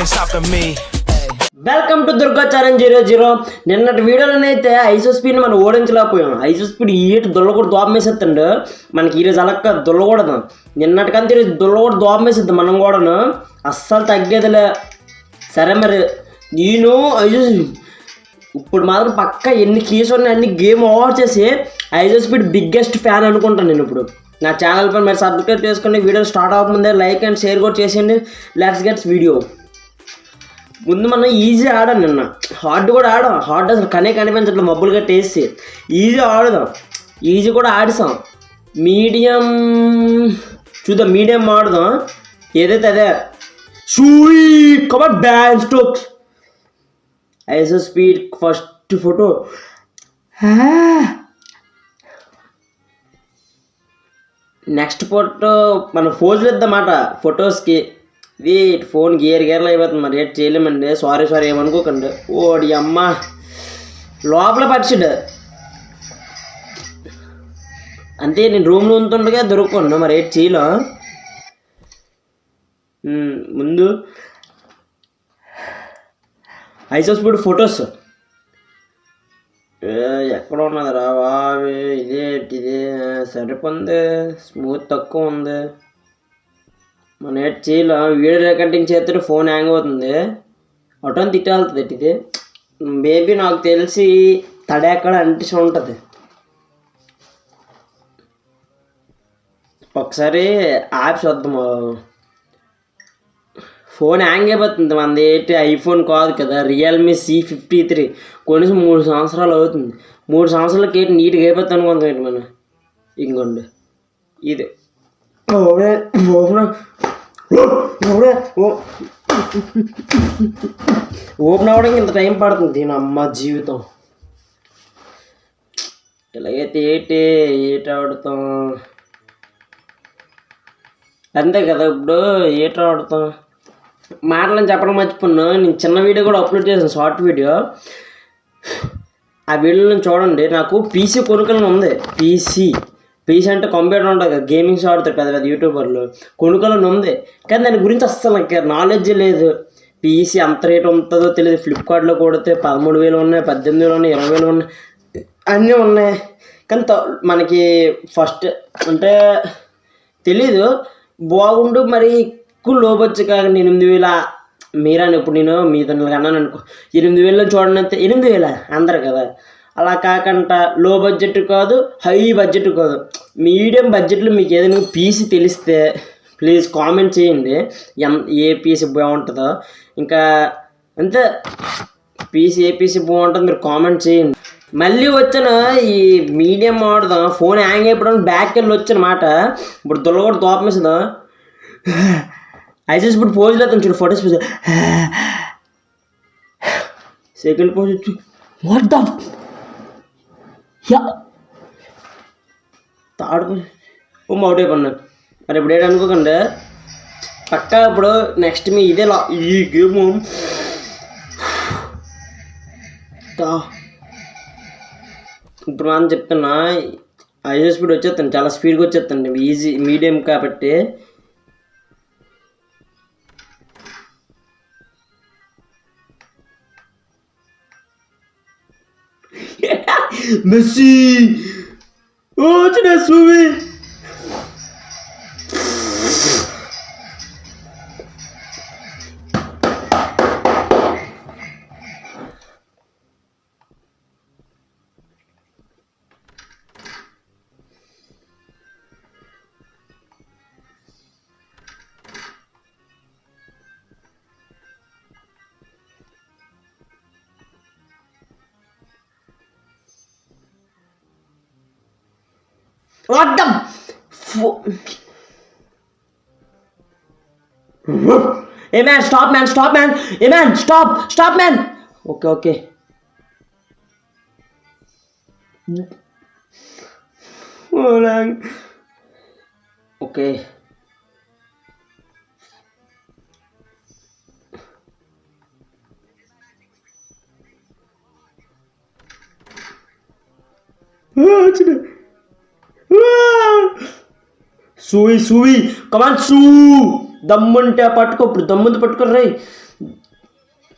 ain't stopping me. Welcome to Durga challenge 00. నిన్నటి వీడియోలోనైతే ఐసో స్పీడ్ని మనం ఓడించలేకపోయాం. ఐసో speed ఈటు దుల్ల కూడా దోపమేసేస్తుండు. మనకి ఈరోజు అలక్క దుల్లకూడదు. నిన్నటికంతా ఈరోజు దుల్ల కూడా దోపమేసిద్దాం మనం కూడాను. అస్సలు తగ్గేదిలే. సరే మరి నేను ఇప్పుడు మాత్రం పక్క ఎన్ని కీస్ ఉన్నాయి అన్ని గేమ్ ఓవర్ చేసి ఐసో స్పీడ్ బిగ్గెస్ట్ ఫ్యాన్ అనుకుంటాను నేను ఇప్పుడు. నా ఛానల్ పై మరి సబ్స్క్రైబ్ చేసుకుని వీడియో స్టార్ట్ అవ్వకముందే లైక్ అండ్ షేర్ కూడా చేసేయండి. Let's gets video. ముందు మనం ఈజీ ఆడాం, నిన్న హార్డ్ కూడా ఆడాం. హార్డ్ అసలు కనిపించట్లేదు మబ్బులు గట్టి వేసి. ఈజీ ఆడుదాం, ఈజీ కూడా ఆడిసాం. మీడియం చూద్దాం, మీడియం ఆడుదాం. ఏదైతే అదే షూయి కబర్ Ben Stokes IShowSpeed first photo. Next photo మనం ఫోజులు ఇద్దామాట ఫొటోస్కి. ఇది ఫోన్ గేర్లు అయిపోతుంది, మరి ఏం చేయలేమండి. సారీ ఏమనుకోకండి. ఓడి అమ్మ లోపల పరిచాడు అంతే. నేను రూమ్లో ఉంటుండగా దొరుకుకున్నా, మరి ఏం చేయలేం. ముందు ఐసో స్పీడ్ ఫొటోస్ ఎక్కడ ఉన్నది రా బాబే. ఇదే సరిపోంది, స్మూత్ తక్కువ ఉంది. మన ఏం చేయలేం. వీడియో రికార్డింగ్ చేస్తే ఫోన్ హ్యాంగ్ అవుతుంది, ఆటోని తిట్టేళ్తుంది. ఇది మేబీ నాకు తెలిసి తడెక్కడ అంటిసి ఉంటుంది. ఒకసారి యాప్స్ వద్దాము. ఫోన్ హ్యాంగ్ అయిపోతుంది. మనది ఏంటి ఐఫోన్ కాదు కదా, రియల్మీ C53. కనీసం 3 సంవత్సరాలు అవుతుంది. 3 సంవత్సరాలకి ఏంటి నీట్గా అయిపోతుంది అనుకుంటాం మనం. ఇంకోండి ఇది ఓపెన్ అవ్వడానికి ఇంత టైం పడుతుంది. దీని అమ్మ జీవితం. ఇలాగైతే ఏటి ఆడుతాం అంతే కదా. ఇప్పుడు ఏటి ఆడుతాం మాటలని చెప్పడం మర్చిపోయాను. నేను చిన్న వీడియో కూడా అప్లోడ్ చేశాను, షార్ట్ వీడియో. ఆ వీడియోలో చూడండి. నాకు పీసీ కొనుక్కోవాలని ఉంది. పీసీ అంటే కంప్యూటర్ ఉంటుంది కదా, గేమింగ్స్ ఆడుతారు పెద్ద పెద్ద యూట్యూబర్లు. కొనుక్కోవాలని ఉంది, కానీ దాని గురించి అస్సలు నాకు నాలెడ్జ్ లేదు. పీసీ అంత రేట్ ఉంటుందో తెలియదు. ఫ్లిప్కార్ట్లో కొడితే 13,000 ఉన్నాయి, 18,000 ఉన్నాయి, 20,000 ఉన్నాయి, అన్నీ ఉన్నాయి. కానీ మనకి ఫస్ట్ అంటే తెలీదు. బాగుండు మరి ఎక్కువ లో బడ్జెట్ కాకుండా 8,000 మీరని. ఇప్పుడు నేను మీ దానికి అన్నాను అనుకో, 8,000 చూడండి అంతే. 8,000 అందరు కదా. అలా కాకుండా లో బడ్జెట్ కాదు, హై బడ్జెట్ కాదు, మీడియం బడ్జెట్లో మీకు ఏదైనా పీసీ తెలిస్తే ప్లీజ్ కామెంట్ చేయండి. ఏ పీసీ బాగుంటుందో. ఇంకా అంతే, ఏ పీసీ బాగుంటుందో మీరు కామెంట్ చేయండి. మళ్ళీ వచ్చిన ఈ మీడియం ఆడుదాం. ఫోన్ హ్యాంగ్ అయిపోవడం బ్యాక్ వెళ్ళి వచ్చినమాట. ఇప్పుడు కూడా దోపమేస్తుందా. ఐసో స్పీడ్ పోజులు అవుతాం చూడు, ఫొటోస్ పోజ్. సెకండ్ పోజ్ వచ్చు. What the third pose out అయిపోయినా. మరి ఇప్పుడు ఏంటనుకోకండి, పక్కా ఇప్పుడు నెక్స్ట్ మీ ఇదే ఈ గేమ్ ఇప్పుడు మనం చెప్తున్నా. ఐసో స్పీడ్ వచ్చేస్తాను, చాలా స్పీడ్గా వచ్చేస్తాను. ఈజీ మీడియం కాబట్టి. మెస్సీ వచ్చిన Suvvi. What the Hey man, stop man. Hey man, stop man. Okay. Okay. Sui, come on, Sue. దమ్ముంటే పట్టుకో, ఇప్పుడు దమ్ముంది పట్టుకో రే.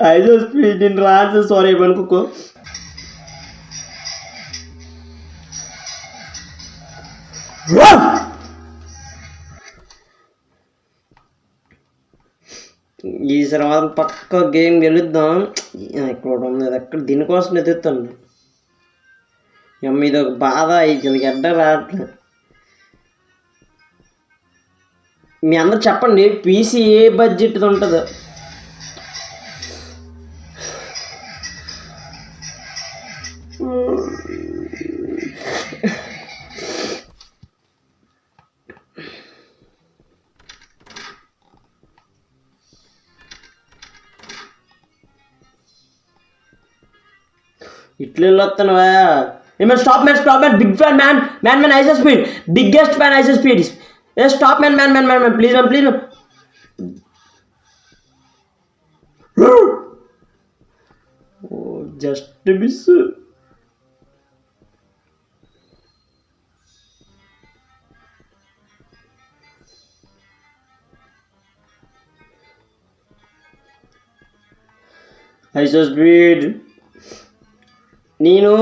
ఐదో స్పీడ్ నేను రాదు, సారీ అనుకో. ఈ తర్వాత పక్క గేమ్ గెలుద్దాం. ఇక్కడ ఉంది, ఎక్కడ దీనికోసం ఎదుగుతాను. ఇది ఒక బాధ, ఇది గడ్డ రావట్లేదు. మీ అందరు చెప్పండి, పీసీ ఏ బడ్జెట్ ఉంటుందో. ఇట్లా వస్తున్నావా? ఏమైనా stop man, big fan man IShowSpeed, biggest fan IShowSpeed. Stop man please man. Just miss. IShowSpeed నేను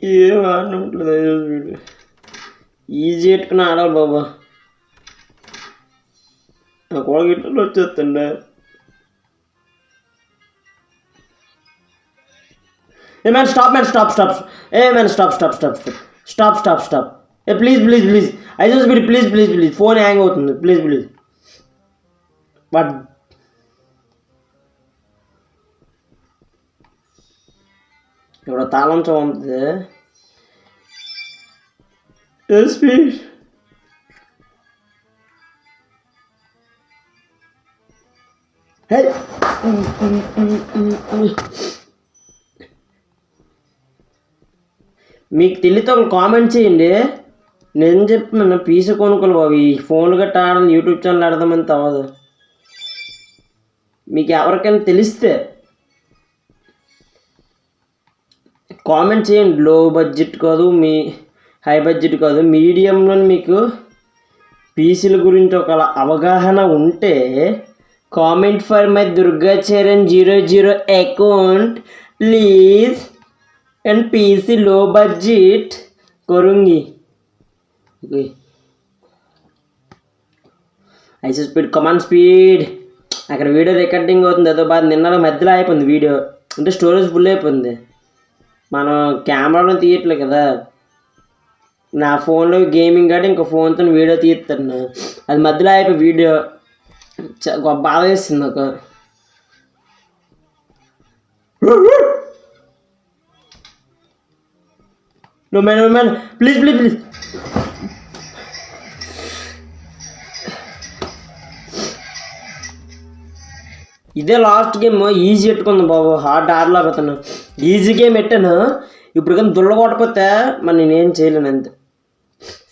ఏం ఆడట్లేదు. ఈజీ ఎట్టుకుని ఆడాలి బాబా. నా కూడా గిట్టలు వచ్చేస్తుండే. Man stop. Stop. Please IShowSpeed please. Phone hang అవుతుంది, ప్లీజ్. బట్ ఇప్పుడు తాళం చదువుతుంది. స్పీడ్ మీకు తెలియతే ఒక కామెంట్ చేయండి. నేను చెప్తున్నాను, పీసీ కొనుక్కోలు బాబు. ఈ ఫోన్లు గట్టా ఆడాలి, యూట్యూబ్ ఛానల్ ఆడదామని అవ్వదు. మీకు ఎవరికైనా తెలిస్తే కామెంట్ చేయండి. లో బడ్జెట్ కాదు, హై బడ్జెట్ కాదు, మీడియంలో మీకు పీసీల గురించి ఒక అవగాహన ఉంటే comment for my Durgacharan 00 account please and PC లో బడ్జెట్ కरूंगी. IShowSpeed, come on speed. అక్కడ వీడియో రికార్డింగ్ అవుతుంది, అదో బాధ. నిన్న మధ్యలో అయిపోయింది వీడియో, అంటే స్టోరేజ్ ఫుల్ అయిపోయింది. మనం కెమెరాలో తీయట్లేదు కదా, నా ఫోన్లో గేమింగ్ కాదు, ఇంకో ఫోన్తో వీడియో తీస్తాను. అది మధ్యలో అయిపోయి వీడియో బాధ వేస్తుంది నాకు. No man, please. ఇదే లాస్ట్ గేమ్. ఈజీ పెట్టుకుంది బాబు, హార్డ్ ఆడలేకపోతాను. ఈజీ గేమ్ పెట్టాను, ఇప్పుడు కానీ దుల్ల కొట్టకపోతే మరి నేనేం చేయలేను. అంతే,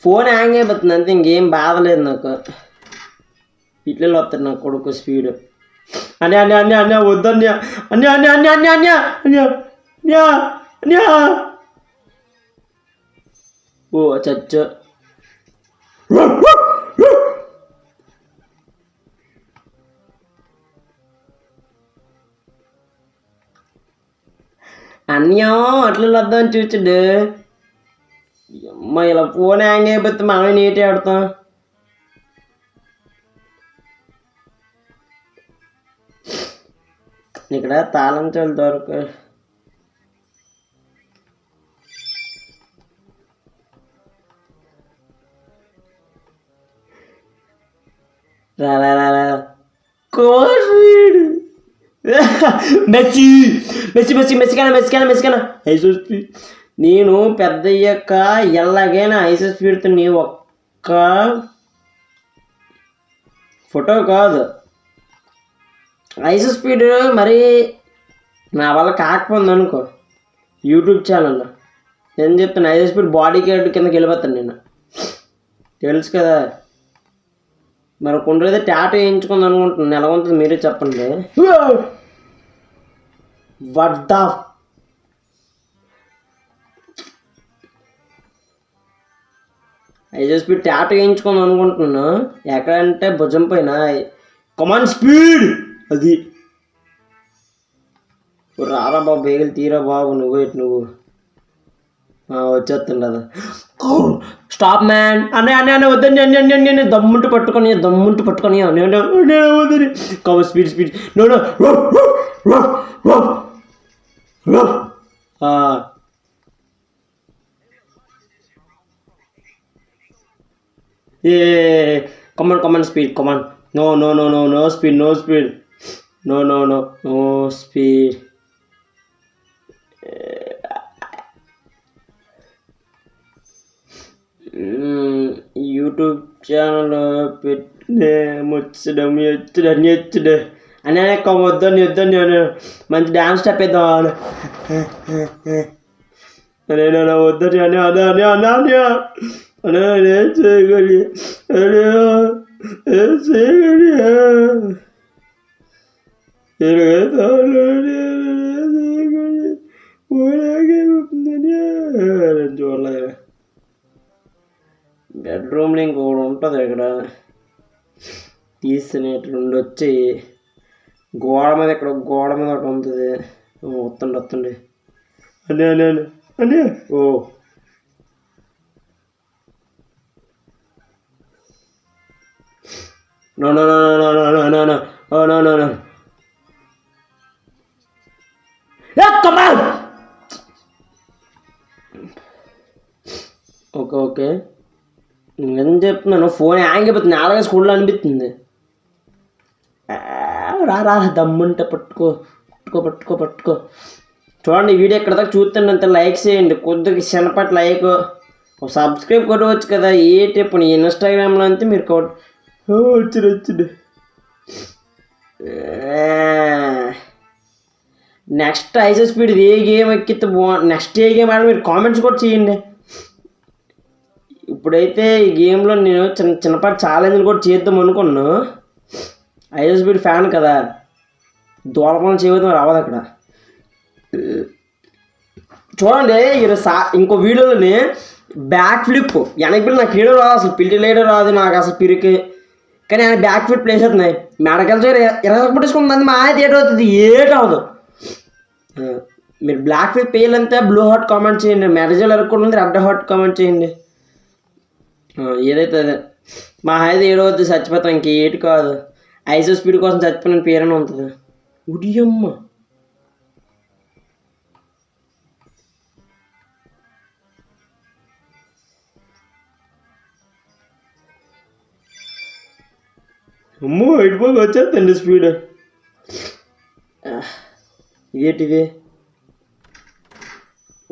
ఫోన్ హ్యాంగ్ అయిపోతుంది అంతే, ఇంకేం బాధ లేదు నాకు. ఇట్లా వస్తాడు నాకు కొడుకు స్పీడ్. అన్యా వద్దన్యా, అన్యా. ఓ చచ్చ. అన్యం అట్లా వద్దామని చూచుడు. అమ్మ ఇలా ఫోన్ హ్యాంగ్ అయిపోతే మనం నీటే ఆడతాం. ఇక్కడ తాళం చెవులు దొరక. రా కోవిడ్ మెస్సికనా ఐసో స్పీడ్. నేను పెద్ద అయ్యాక ఎలాగైనా ఐసో స్పీడ్తో నీ ఒక్క ఫోటో కాదు, ఐసో స్పీడ్ మరి నా వల్ల కాకపోయింది అనుకో యూట్యూబ్ ఛానల్లో. నేను చెప్తాను, ఐసో స్పీడ్ బాడీ గార్డ్ కిందకి వెళ్ళిపోతాను నేను, తెలుసు కదా. మరి కొన్ని రోజులు టాటూ వేయించుకుందాం అనుకుంటున్నాను. ఎలా ఉంటుంది మీరే చెప్పండి. What the IShowSpeed tattoo వేయించుకుందాం అనుకుంటున్నాను. ఎక్కడంటే భుజం పైన. Come on speed. అది రారా బాబు, బేగలు తీరా బాబు. నువ్వు వచ్చేస్తుంది కదా. Stop man. అన్న వద్దండి అన్నీ దమ్ముంటూ పట్టుకొని వద్దని. కమ స్పీడ్ నో ఏ come on speed come on. No speed no speed. YouTube channel పెట్టినే ముచ్చడు అని వద్దని మంచి డ్యాన్స్ స్టెప్ వేద్దాం అని వద్దని అని చేయగలి చూడలేదు. బెడ్రూమ్లో ఇంకోటి ఉంటుంది ఇక్కడ తీసినట్టు రెండు వచ్చి గోడ మీద ఒకటి ఉంటుంది. వస్తుండే అని ఓ నో ఓకే నేను చెప్తున్నాను. ఫోన్ హ్యాంగ్ అయిపోతుంది. అలాగే స్కూల్లో అనిపిస్తుంది. రా దమ్ముంటే పట్టుకో. చూడండి వీడియో ఎక్కడ దాకా చూస్తుంటే లైక్ చేయండి. కొద్దిగా చిన్నపాటి లైక్, సబ్స్క్రైబ్ కొట్టవచ్చు కదా. ఏ టిప్ ఇన్స్టాగ్రామ్లో అంతే మీరు వచ్చింది. నెక్స్ట్ ఐసో స్పీడ్ ఏ గేమ్ ఎక్కితే నెక్స్ట్ ఏ గేమ్ ఆడ మీరు కామెంట్స్ కూడా చేయండి. ఇప్పుడైతే ఈ గేమ్లో నేను చిన్నపాటి ఛాలెంజ్లు కూడా చేద్దాం అనుకున్నాను. ఐసో స్పీడ్ ఫ్యాన్ కదా, దూరపనం చేయడం రావదు అక్కడ. చూడండి ఇంకో వీడియోలోని బ్యాక్ ఫ్లిప్ వెనక్కి నాకు వీడియో రాదు, అసలు పిల్లి లేడో రాదు నాకు అసలు పిరికి. కానీ ఆయన బ్యాక్ ఫ్లిప్ ప్లేస్ అవుతున్నాయి. మెడకల్ చోరు 20 పట్టించుకుంటుంది. మా ఆయన ఏటవుతుంది ఏటవదు. మీరు బ్లాక్ ఫ్లిప్ వేయాలంటే బ్లూ హార్ట్ కామెంట్ చేయండి. మెడజల్ ఎరక్కుండా రెడ్ హార్ట్ కామెంట్ చేయండి. ఏదైతే అదే మా హైది ఏడవద్దు, చచ్చిపోతాం. ఇంకేటి కాదు. ఐసో స్పీడ్ కోసం చచ్చిపోయిన పేరైనా ఉంటుంది. ఉడియమ్మ అమ్మో ఇటుపోయి వచ్చేస్తండి స్పీడ్. ఇదేంటిది?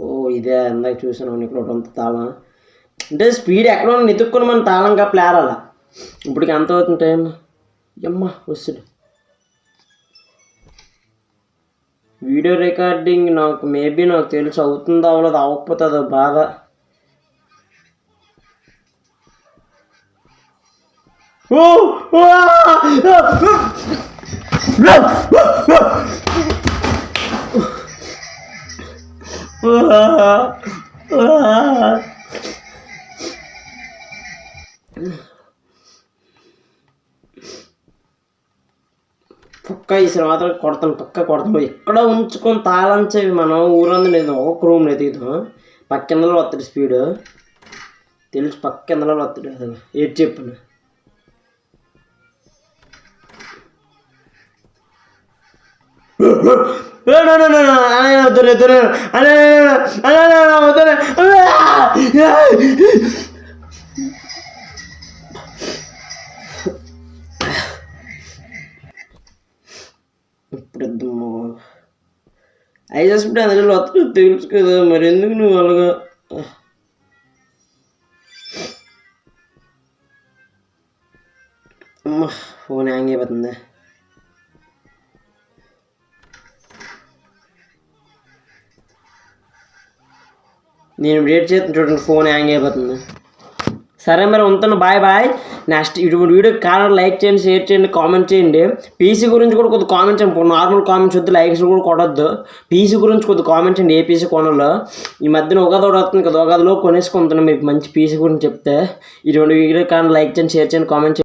ఓ ఇదే ఇందాక చూసాను. ఇక్కడ ఒకటి తాళం అంటే స్పీడ్ ఎక్కడ నెతుక్కుని మనం తాళంగా ప్లేరాల. ఇప్పటికి ఎంత అవుతుంది టైం? అమ్మ వస్తుంది. వీడియో రికార్డింగ్ నాకు తెలుసు అవుతుందో అవ్వలేదు. అవ్వకపోతే అదో బాధ. పక్క ఈ మాత్రం కొడతాను. ఎక్కడ ఉంచుకొని తాళంచేవి మనం ఊరందు లేదు. ఒక రూమ్ లేదు. ఇది పక్కిందలో వస్తాడు స్పీడ్ తెలుసు. పక్కిందలో వస్తాడు. అసలు ఏది చెప్పను. ఇప్పుడు ఐసో స్పీడ్ అందులో వస్తాడు తెలుసు కదా. మరి ఎందుకు నువ్వు అలాగా? అమ్మా ఫోన్ హ్యాంగ్ అయిపోతుంది. నేను వెయిట్ చేస్తాను చూడండి. ఫోన్ హ్యాంగ్ అయిపోతుంది. సరే మరి ఉంటాను, బాయ్ బాయ్. నెక్స్ట్ ఇటువంటి వీడియో కారణం లైక్ చేయండి, షేర్ చేయండి, కామెంట్ చేయండి. పీసీ గురించి కూడా కొద్దిగా కామెంట్ చేయండి. నార్మల్ కామెంట్స్ వద్దు, లైక్స్ కూడా కొట్టద్దు. పీసీ గురించి కొద్దిగా కామెంట్ చేయండి. ఏ పీసీ కొనాలో. ఈ మధ్యన ఉగాది వస్తుంది కదా, ఉగాదిలో కొనేసుకుంటున్నాను మీకు మంచి పీసీ గురించి చెప్తే. ఇటువంటి వీడియో కారణం లైక్ చేయండి, షేర్ చేయండి, కామెంట్ చేయండి.